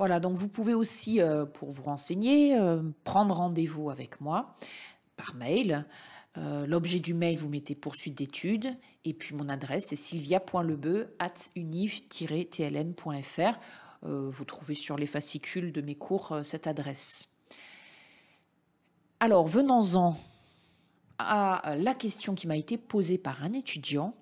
Voilà, donc vous pouvez aussi, pour vous renseigner, prendre rendez-vous avec moi par mail. L'objet du mail, vous mettez poursuite d'études et puis mon adresse, c'est sylvia.lebeu@univ-tln.fr. Vous trouvez sur les fascicules de mes cours cette adresse. Alors, venons-en à la question qui m'a été posée par un étudiant.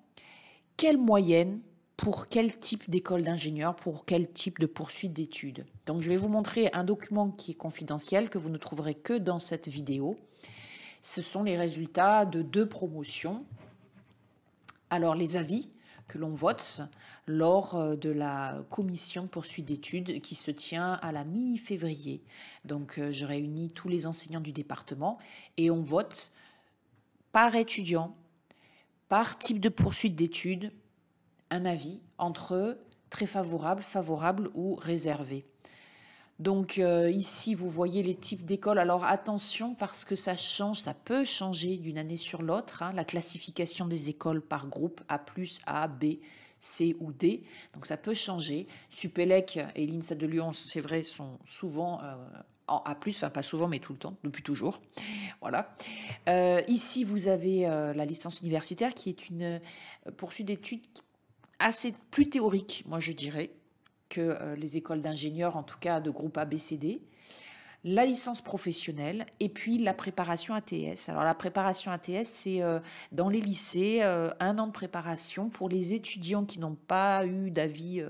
Quelle moyenne pour quel type d'école d'ingénieur, pour quel type de poursuite d'études? Donc, je vais vous montrer un document qui est confidentiel, que vous ne trouverez que dans cette vidéo. Ce sont les résultats de 2 promotions. Alors, les avis que l'on vote lors de la commission de poursuite d'études qui se tient à la mi-février. Donc, je réunis tous les enseignants du département et on vote par étudiant, par type de poursuite d'études, un avis entre très favorable, favorable ou réservé. Donc ici, vous voyez les types d'écoles. Alors attention parce que ça change, ça peut changer d'une année sur l'autre, hein, la classification des écoles par groupe A+, A, B, C ou D. Donc ça peut changer. Supélec et l'INSA de Lyon, c'est vrai, sont souvent en A+, enfin pas souvent mais tout le temps, depuis toujours. Voilà. Ici, vous avez la licence universitaire qui est une poursuite d'études assez plus théorique, moi je dirais, que les écoles d'ingénieurs, en tout cas de groupe ABCD, la licence professionnelle et puis la préparation ATS. Alors la préparation ATS, c'est dans les lycées, 1 an de préparation pour les étudiants qui n'ont pas eu d'avis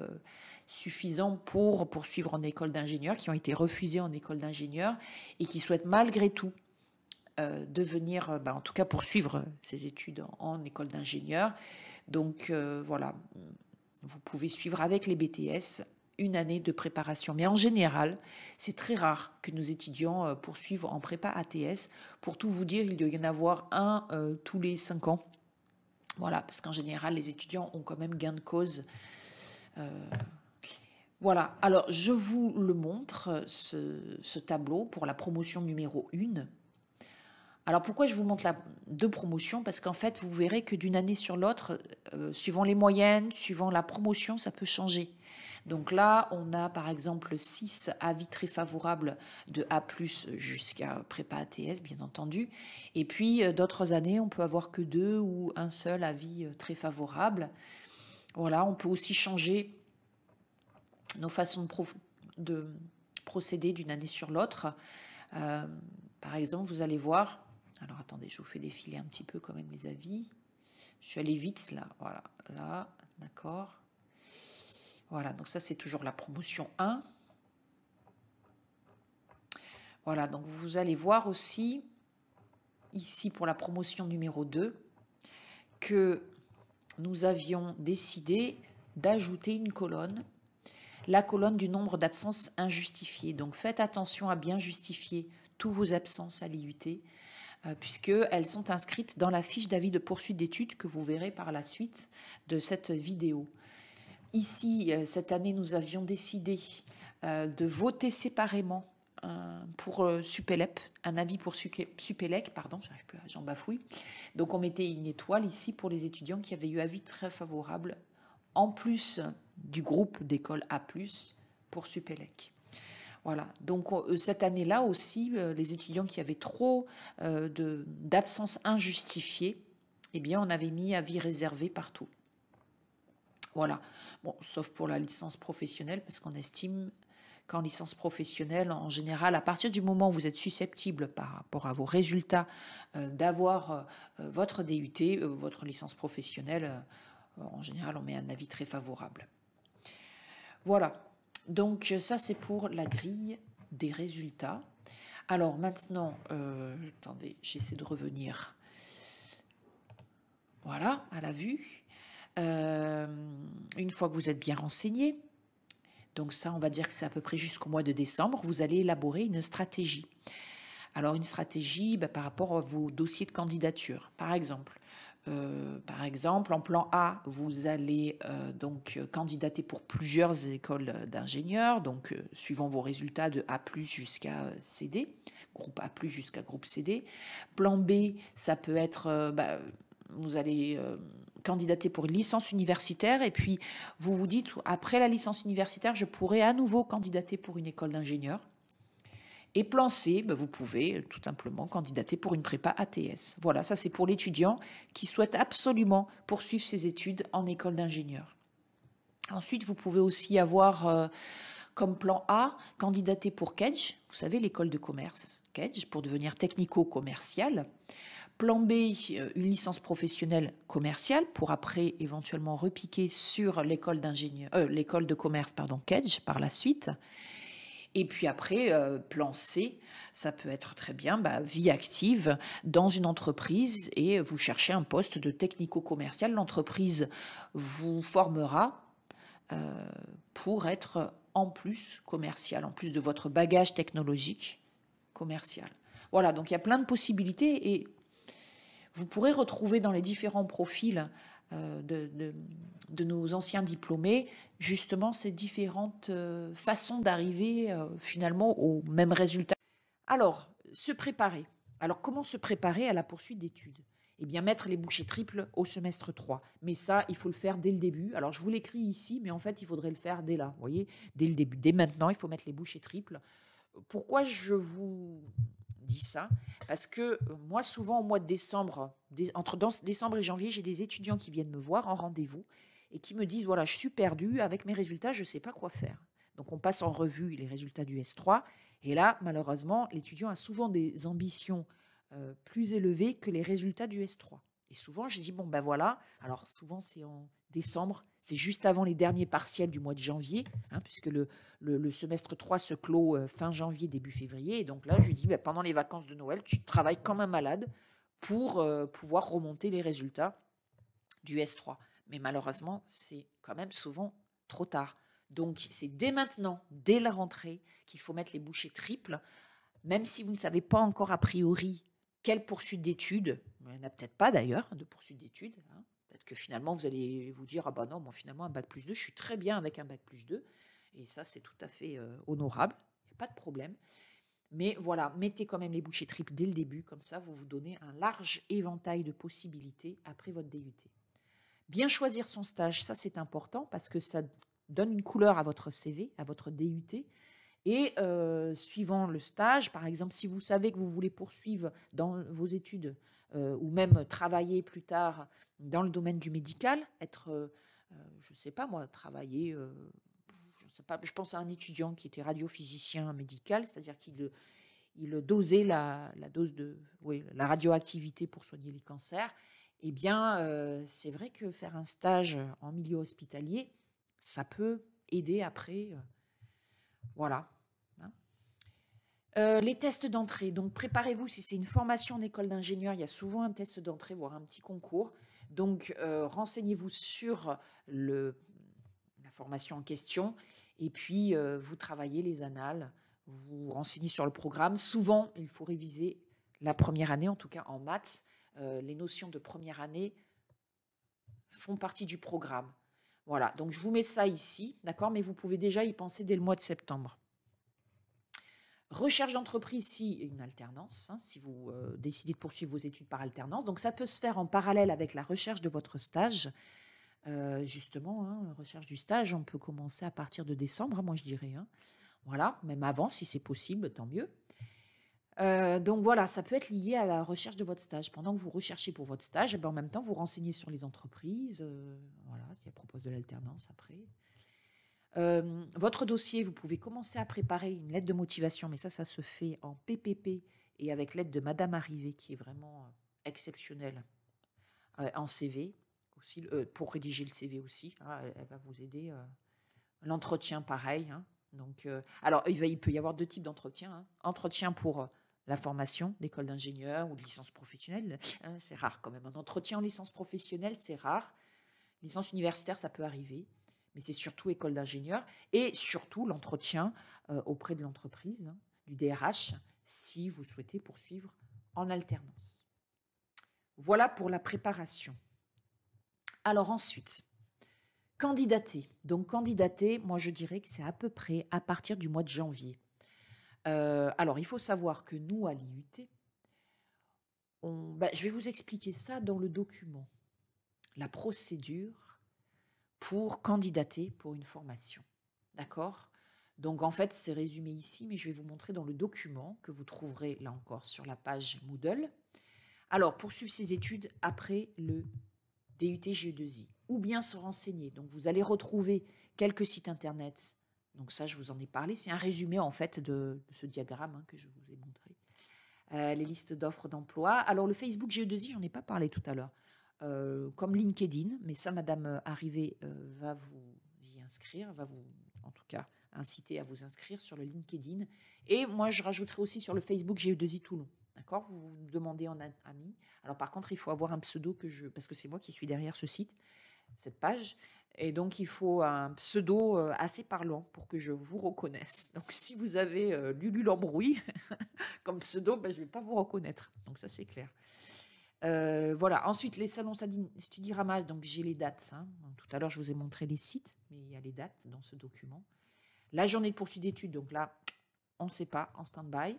suffisant pour poursuivre en école d'ingénieur, qui ont été refusés en école d'ingénieur et qui souhaitent malgré tout de venir, en tout cas poursuivre ses études en école d'ingénieur. Donc voilà, vous pouvez suivre avec les BTS une année de préparation. Mais en général, c'est très rare que nos étudiants poursuivent en prépa ATS. Pour tout vous dire, il doit y en avoir un tous les 5 ans. Voilà, parce qu'en général, les étudiants ont quand même gain de cause. Voilà, alors je vous le montre, ce tableau pour la promotion numéro 1. Alors pourquoi je vous montre 2 promotions? Parce qu'en fait, vous verrez que d'une année sur l'autre, suivant les moyennes, suivant la promotion, ça peut changer. Donc là, on a par exemple 6 avis très favorables de A+, jusqu'à prépa ATS, bien entendu. Et puis d'autres années, on peut avoir que 2 ou un seul avis très favorable. Voilà, on peut aussi changer nos façons de procéder d'une année sur l'autre. Par exemple, vous allez voir... Alors attendez, je vous fais défiler un petit peu quand même les avis. Je suis allée vite là, voilà, là, d'accord. Voilà, donc ça c'est toujours la promotion 1. Voilà, donc vous allez voir aussi, ici pour la promotion numéro 2, que nous avions décidé d'ajouter une colonne, la colonne du nombre d'absences injustifiées. Donc faites attention à bien justifier tous vos absences à l'IUT, puisqu'elles sont inscrites dans la fiche d'avis de poursuite d'études que vous verrez par la suite de cette vidéo. Ici, cette année, nous avions décidé de voter séparément pour Supélec, un avis pour Supélec, pardon, j'arrive plus, j'en bafouille. Donc on mettait une étoile ici pour les étudiants qui avaient eu avis très favorable, en plus du groupe d'école A+, pour Supélec. Voilà, donc cette année-là aussi, les étudiants qui avaient trop d'absences injustifiées, eh bien on avait mis avis réservé partout. Voilà, bon, sauf pour la licence professionnelle, parce qu'on estime qu'en licence professionnelle, en général, à partir du moment où vous êtes susceptible par rapport à vos résultats d'avoir votre DUT, votre licence professionnelle, en général, on met un avis très favorable. Voilà. Donc ça, c'est pour la grille des résultats. Alors maintenant, attendez, j'essaie de revenir. Voilà, à la vue. Une fois que vous êtes bien renseigné, donc ça, on va dire que c'est à peu près jusqu'au mois de décembre, vous allez élaborer une stratégie. Alors une stratégie par rapport à vos dossiers de candidature. Par exemple, en plan A, vous allez donc candidater pour plusieurs écoles d'ingénieurs, donc suivant vos résultats de A+ jusqu'à CD, groupe A+ jusqu'à groupe CD. Plan B, ça peut être, vous allez candidater pour une licence universitaire et puis vous vous dites, après la licence universitaire, je pourrais à nouveau candidater pour une école d'ingénieur. Et plan C, vous pouvez tout simplement candidater pour une prépa ATS. Voilà, ça c'est pour l'étudiant qui souhaite absolument poursuivre ses études en école d'ingénieur. Ensuite, vous pouvez aussi avoir comme plan A, candidater pour KEDGE, vous savez, l'école de commerce, KEDGE, pour devenir technico-commercial. Plan B, une licence professionnelle commerciale pour après éventuellement repiquer sur l'école de commerce, KEDGE par la suite. Et puis après, plan C, ça peut être très bien vie active dans une entreprise et vous cherchez un poste de technico-commercial. L'entreprise vous formera pour être en plus commercial, en plus de votre bagage technologique commercial. Voilà, donc il y a plein de possibilités et vous pourrez retrouver dans les différents profils de nos anciens diplômés, justement ces différentes façons d'arriver finalement au même résultat. Alors, se préparer. Alors, comment se préparer à la poursuite d'études? Eh bien, mettre les bouchées triples au semestre 3. Mais ça, il faut le faire dès le début. Alors, je vous l'écris ici, mais en fait, il faudrait le faire dès là. Vous voyez, dès le début. Dès maintenant, il faut mettre les bouchées triples. Pourquoi je vous dis ça? Parce que moi, souvent, au mois de décembre, entre décembre et janvier, j'ai des étudiants qui viennent me voir en rendez-vous et qui me disent, voilà, je suis perdu, avec mes résultats, je ne sais pas quoi faire. Donc, on passe en revue les résultats du S3. Et là, malheureusement, l'étudiant a souvent des ambitions plus élevées que les résultats du S3. Et souvent, je dis, bon, ben voilà, alors souvent, c'est en décembre, c'est juste avant les derniers partiels du mois de janvier, puisque le semestre 3 se clôt fin janvier, début février. Et donc là, je dis, pendant les vacances de Noël, tu travailles comme un malade pour pouvoir remonter les résultats du S3. Mais malheureusement, c'est quand même souvent trop tard. Donc, c'est dès maintenant, dès la rentrée, qu'il faut mettre les bouchées triples, même si vous ne savez pas encore a priori quelle poursuite d'études, il n'y en a peut-être pas d'ailleurs, de poursuite d'études. Peut-être que finalement, vous allez vous dire, ah bah non, moi finalement, un bac+2, je suis très bien avec un bac+2. Et ça, c'est tout à fait honorable, il n'y a pas de problème. Mais voilà, mettez quand même les bouchées triples dès le début, comme ça, vous vous donnez un large éventail de possibilités après votre DUT. Bien choisir son stage, ça c'est important parce que ça donne une couleur à votre CV, à votre DUT. Et suivant le stage, par exemple, si vous savez que vous voulez poursuivre dans vos études ou même travailler plus tard dans le domaine du médical, être, je ne sais pas moi, travailler, je sais pas, je pense à un étudiant qui était radiophysicien médical, c'est-à-dire qu'il dosait la dose la radioactivité pour soigner les cancers. Eh bien, c'est vrai que faire un stage en milieu hospitalier, ça peut aider après. Voilà. Les tests d'entrée. Donc, préparez-vous. Si c'est une formation en école d'ingénieur, il y a souvent un test d'entrée, voire un petit concours. Donc, renseignez-vous sur la formation en question. Et puis, vous travaillez les annales. Vous vous renseignez sur le programme. Souvent, il faut réviser la première année, en tout cas en maths. Les notions de première année font partie du programme. Voilà, donc je vous mets ça ici, d'accord, mais vous pouvez déjà y penser dès le mois de septembre. Recherche d'entreprise, si une alternance, si vous décidez de poursuivre vos études par alternance. Donc ça peut se faire en parallèle avec la recherche de votre stage. Justement, recherche du stage, on peut commencer à partir de décembre, moi je dirais. Voilà, même avant, si c'est possible, tant mieux. Donc voilà, ça peut être lié à la recherche de votre stage. Pendant que vous recherchez pour votre stage, en même temps, vous renseignez sur les entreprises, voilà, si elles proposent de l'alternance après. Votre dossier, vous pouvez commencer à préparer une lettre de motivation, mais ça se fait en PPP et avec l'aide de Madame Arrivé, qui est vraiment exceptionnelle en CV, aussi, pour rédiger le CV aussi. Elle va vous aider. L'entretien, pareil. Donc, alors, il peut y avoir deux types d'entretien. Entretien pour la formation d'école d'ingénieur ou de licence professionnelle. C'est rare quand même. Un entretien en licence professionnelle, c'est rare. Licence universitaire, ça peut arriver. Mais c'est surtout école d'ingénieur. Et surtout l'entretien auprès de l'entreprise, du DRH, si vous souhaitez poursuivre en alternance. Voilà pour la préparation. Alors ensuite, candidater. Donc candidater, moi je dirais que c'est à peu près à partir du mois de janvier. Alors il faut savoir que nous à l'IUT, je vais vous expliquer ça dans le document. la procédure pour candidater pour une formation. D'accord? Donc, en fait, c'est résumé ici, mais je vais vous montrer dans le document que vous trouverez, là encore, sur la page Moodle. Alors, poursuivre ses études après le DUT GE2I, ou bien se renseigner. Donc, vous allez retrouver quelques sites internet. Donc, ça, je vous en ai parlé. C'est un résumé, en fait, de ce diagramme que je vous ai montré. Les listes d'offres d'emploi. Alors, le Facebook GE2I, j'en ai pas parlé tout à l'heure. Comme LinkedIn, mais ça, Madame Arrivé va vous y inscrire, va vous, en tout cas, inciter à vous inscrire sur le LinkedIn. Et moi, je rajouterai aussi sur le Facebook GE2I Toulon. D'accord? Vous vous demandez en ami. Alors, par contre, il faut avoir un pseudo parce que c'est moi qui suis derrière ce site, cette page. Et donc, il faut un pseudo assez parlant pour que je vous reconnaisse. Donc, si vous avez Lulu l'embrouille comme pseudo, ben, je ne vais pas vous reconnaître. Donc, ça, c'est clair. Voilà. Ensuite, les salons Studirama, donc j'ai les dates. Hein. Tout à l'heure, je vous ai montré les sites, mais il y a les dates dans ce document. La journée de poursuite d'études, donc là, on ne sait pas, en stand-by.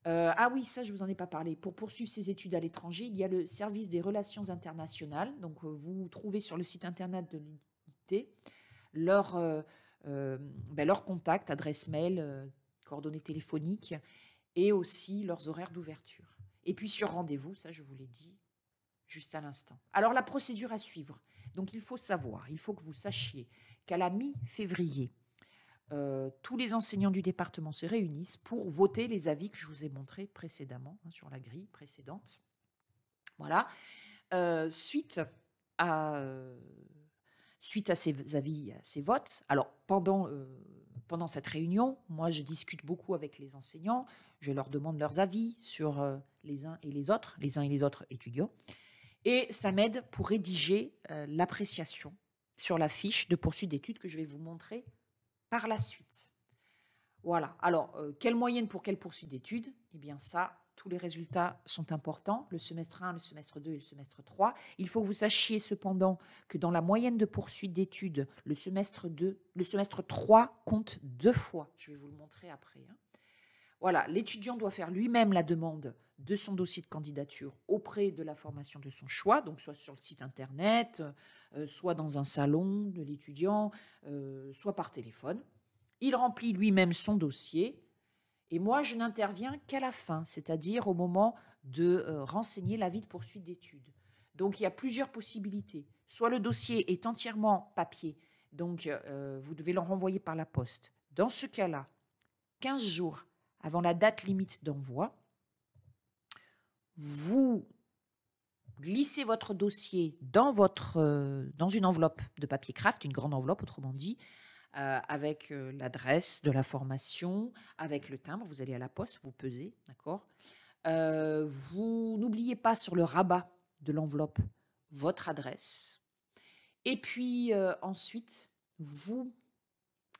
Ah oui, ça, je ne vous en ai pas parlé. Pour poursuivre ses études à l'étranger, il y a le service des relations internationales. Donc, vous trouvez sur le site internet de l'unité leur contact, adresse mail, coordonnées téléphoniques et aussi leurs horaires d'ouverture. Et puis sur rendez-vous, ça je vous l'ai dit juste à l'instant. Alors la procédure à suivre. Donc il faut savoir, il faut que vous sachiez qu'à la mi-février, tous les enseignants du département se réunissent pour voter les avis que je vous ai montrés précédemment sur la grille précédente. Voilà. Suite à ces avis, à ces votes, alors pendant cette réunion, moi je discute beaucoup avec les enseignants, je leur demande leurs avis sur les uns et les autres étudiants, et ça m'aide pour rédiger l'appréciation sur la fiche de poursuite d'études que je vais vous montrer par la suite. Voilà, alors quelle moyenne pour quelle poursuite d'études? Eh bien ça, tous les résultats sont importants, le semestre 1, le semestre 2 et le semestre 3. Il faut que vous sachiez cependant que dans la moyenne de poursuite d'études, le semestre 3 compte 2 fois. Je vais vous le montrer après. Hein. Voilà, l'étudiant doit faire lui-même la demande de son dossier de candidature auprès de la formation de son choix, donc soit sur le site internet, soit dans un salon de l'étudiant, soit par téléphone. Il remplit lui-même son dossier. Et moi, je n'interviens qu'à la fin, c'est-à-dire au moment de renseigner l'avis de poursuite d'études. Donc, il y a plusieurs possibilités. Soit le dossier est entièrement papier, donc vous devez le renvoyer par la poste. Dans ce cas-là, 15 jours avant la date limite d'envoi, vous glissez votre dossier dans une enveloppe de papier craft, une grande enveloppe autrement dit, avec l'adresse de la formation, avec le timbre, vous allez à la poste, vous pesez, d'accord. Vous n'oubliez pas sur le rabat de l'enveloppe votre adresse. Et puis ensuite, vous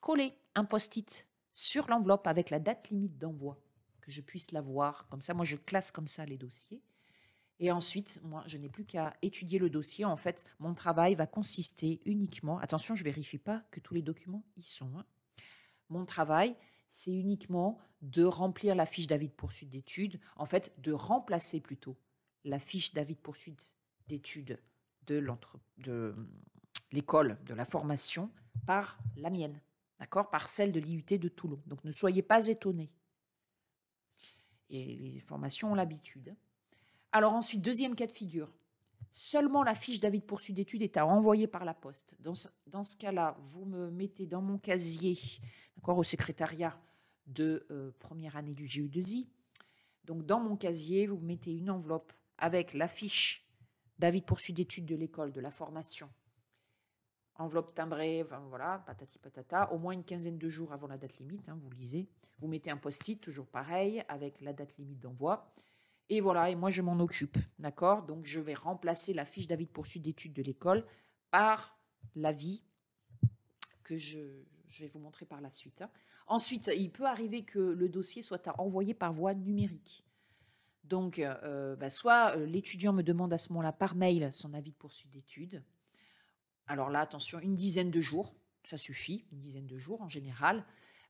collez un post-it sur l'enveloppe avec la date limite d'envoi, que je puisse la voir. Comme ça, moi, je classe comme ça les dossiers. Et ensuite, moi, je n'ai plus qu'à étudier le dossier. En fait, mon travail va consister uniquement... Attention, je ne vérifie pas que tous les documents y sont. Hein. Mon travail, c'est uniquement de remplir la fiche d'avis de poursuite d'études. En fait, de remplacer plutôt la fiche d'avis de poursuite d'études de l'école, de la formation, par la mienne. D'accord? Par celle de l'IUT de Toulon. Donc, ne soyez pas étonnés. Et les formations ont l'habitude. Alors ensuite, deuxième cas de figure, seulement la fiche d'avis de poursuite d'études est à envoyer par la poste. Dans ce cas-là, vous me mettez dans mon casier, d'accord, au secrétariat de première année du GE2I. Donc dans mon casier, vous mettez une enveloppe avec la fiche d'avis de poursuite d'études de l'école, de la formation. Enveloppe timbrée, enfin voilà, patati patata, au moins une quinzaine de jours avant la date limite, hein, vous lisez. Vous mettez un post-it, toujours pareil, avec la date limite d'envoi. Et voilà, et moi je m'en occupe, d'accord? Donc je vais remplacer la fiche d'avis de poursuite d'études de l'école par l'avis que je vais vous montrer par la suite. Hein. Ensuite, il peut arriver que le dossier soit envoyé par voie numérique. Donc, soit l'étudiant me demande à ce moment-là par mail son avis de poursuite d'études. Alors là, attention, une dizaine de jours, ça suffit, une dizaine de jours en général.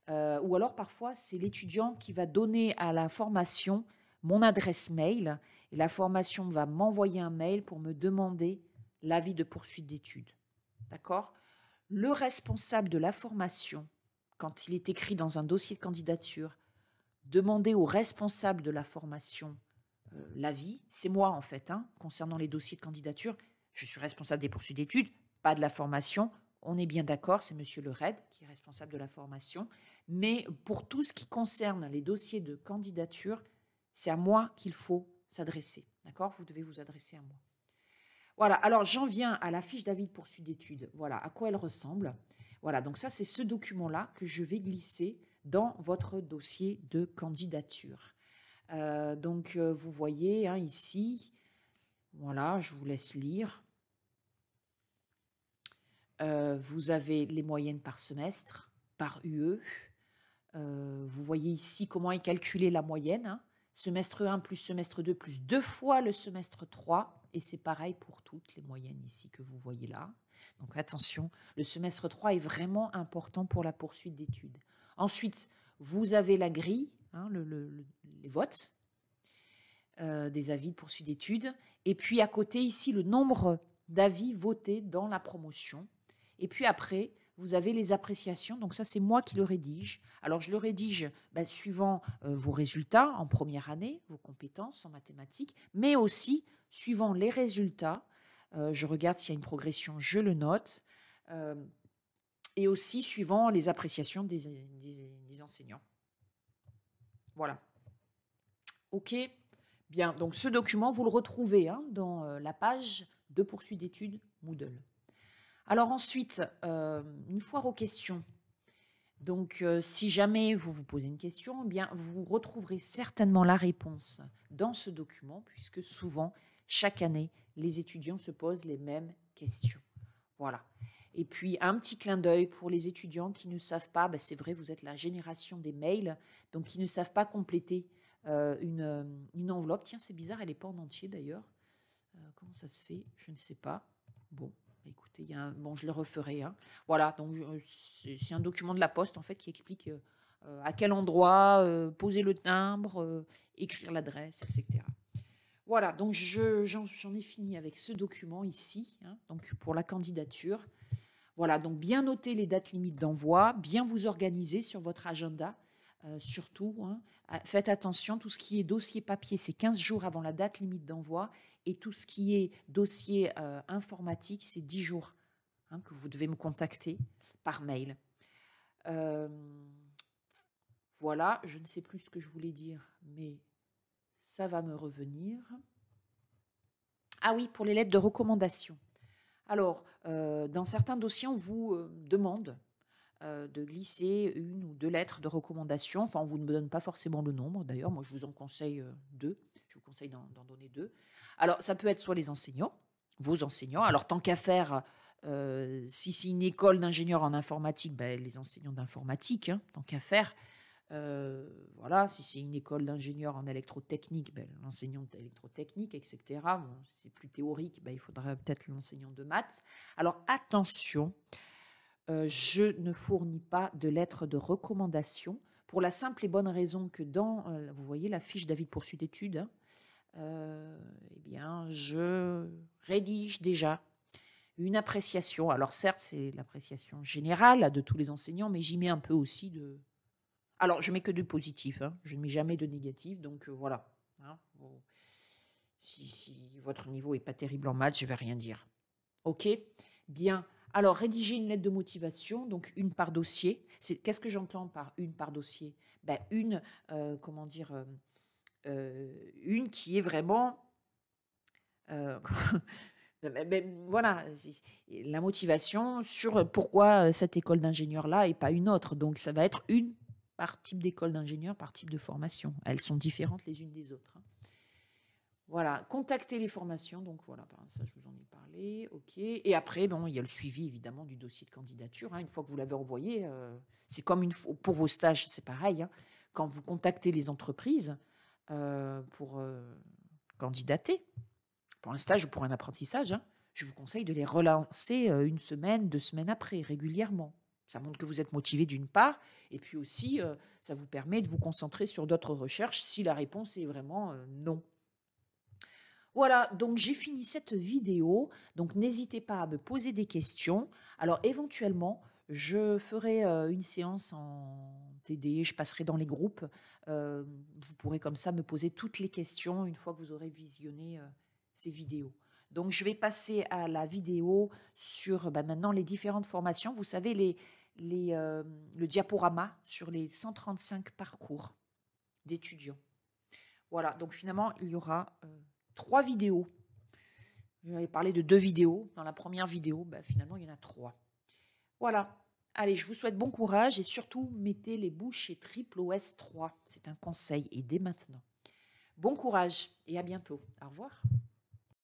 Ou alors parfois, c'est l'étudiant qui va donner à la formation mon adresse mail et la formation va m'envoyer un mail pour me demander l'avis de poursuite d'études. D'accord? Le responsable de la formation, quand il est écrit dans un dossier de candidature, demandez au responsable de la formation l'avis. C'est moi, en fait, hein, concernant les dossiers de candidature. Je suis responsable des poursuites d'études, pas de la formation. On est bien d'accord, c'est monsieur le RED qui est responsable de la formation. Mais pour tout ce qui concerne les dossiers de candidature, c'est à moi qu'il faut s'adresser. D'accord? Vous devez vous adresser à moi. Voilà, alors j'en viens à la fiche d'avis de poursuite d'études. Voilà, à quoi elle ressemble. Voilà, donc ça, c'est ce document-là que je vais glisser dans votre dossier de candidature. Vous voyez hein, ici, voilà, je vous laisse lire. Vous avez les moyennes par semestre, par UE. Vous voyez ici comment est calculée la moyenne. Hein. Semestre 1 plus semestre 2 plus 2 fois le semestre 3. Et c'est pareil pour toutes les moyennes ici que vous voyez là. Donc attention, le semestre 3 est vraiment important pour la poursuite d'études. Ensuite, vous avez la grille, hein, les votes des avis de poursuite d'études. Et puis à côté ici, le nombre d'avis votés dans la promotion. Et puis après, vous avez les appréciations. Donc ça, c'est moi qui le rédige. Alors, je le rédige suivant vos résultats en première année, vos compétences en mathématiques, mais aussi suivant les résultats. Je regarde s'il y a une progression, je le note. Et aussi suivant les appréciations des enseignants. Voilà. OK. Bien, donc ce document, vous le retrouvez hein, dans la page de poursuite d'études Moodle. Alors ensuite, une foire aux questions. Donc, si jamais vous vous posez une question, eh bien, vous retrouverez certainement la réponse dans ce document, puisque souvent, chaque année, les étudiants se posent les mêmes questions. Voilà. Et puis, un petit clin d'œil pour les étudiants qui ne savent pas, c'est vrai, vous êtes la génération des mails, donc qui ne savent pas compléter une enveloppe. Tiens, c'est bizarre, elle n'est pas en entier d'ailleurs. Comment ça se fait? Je ne sais pas. Bon. Écoutez, bon, je le referai. Hein. Voilà, donc c'est un document de la Poste en fait qui explique à quel endroit poser le timbre, écrire l'adresse, etc. Voilà, donc j'en ai fini avec ce document ici, hein, donc pour la candidature. Voilà, donc bien noter les dates limites d'envoi, bien vous organiser sur votre agenda. Surtout, hein, faites attention, tout ce qui est dossier papier, c'est 15 jours avant la date limite d'envoi. Et tout ce qui est dossier informatique, c'est 10 jours hein, que vous devez me contacter par mail. Voilà, je ne sais plus ce que je voulais dire, mais ça va me revenir. Ah oui, pour les lettres de recommandation. Alors, dans certains dossiers, on vous demande de glisser 1 ou 2 lettres de recommandation. Enfin, on ne vous donne pas forcément le nombre. D'ailleurs, moi, je vous en conseille 2. Je vous conseille d'en donner 2. Alors, ça peut être soit les enseignants, vos enseignants. Alors, tant qu'à faire, si c'est une école d'ingénieurs en informatique, les enseignants d'informatique, hein, tant qu'à faire. Voilà, si c'est une école d'ingénieurs en électrotechnique, l'enseignant d'électrotechnique, etc. Bon, si c'est plus théorique, il faudrait peut-être l'enseignant de maths. Alors, attention, je ne fournis pas de lettres de recommandation pour la simple et bonne raison que dans, vous voyez, la fiche d'avis de poursuite d'études, hein, eh bien, je rédige déjà une appréciation. Alors certes, c'est l'appréciation générale de tous les enseignants, mais j'y mets un peu aussi de... Alors, je mets que du positif, hein, je ne mets jamais de négatif, donc voilà. Hein, bon. Si votre niveau n'est pas terrible en maths, je ne vais rien dire. OK? Bien. Alors, rédiger une lettre de motivation, donc une par dossier. Qu'est-ce que j'entends par une par dossier? Une qui est vraiment... voilà, la motivation sur pourquoi cette école d'ingénieur-là et pas une autre. Donc, ça va être une par type d'école d'ingénieur, par type de formation. Elles sont différentes les unes des autres. Hein. Voilà, contacter les formations, donc voilà, ça je vous en ai parlé, ok. Et après, bon, il y a le suivi évidemment du dossier de candidature. Hein. Une fois que vous l'avez envoyé, c'est comme pour vos stages, c'est pareil. Hein. Quand vous contactez les entreprises pour candidater, pour un stage ou pour un apprentissage, hein, je vous conseille de les relancer 1 semaine, 2 semaines après, régulièrement. Ça montre que vous êtes motivé d'une part, et puis aussi, ça vous permet de vous concentrer sur d'autres recherches si la réponse est vraiment non. Voilà, donc j'ai fini cette vidéo. Donc n'hésitez pas à me poser des questions. Alors éventuellement, je ferai une séance en TD, je passerai dans les groupes. Vous pourrez comme ça me poser toutes les questions une fois que vous aurez visionné ces vidéos. Donc je vais passer à la vidéo sur maintenant les différentes formations. Vous savez, le diaporama sur les 135 parcours d'étudiants. Voilà, donc finalement, il y aura 3 vidéos. J'avais parlé de 2 vidéos. Dans la première vidéo, finalement, il y en a 3. Voilà. Allez, je vous souhaite bon courage et surtout, mettez les bouches chez Triple OS 3. C'est un conseil et dès maintenant. Bon courage et à bientôt. Au revoir.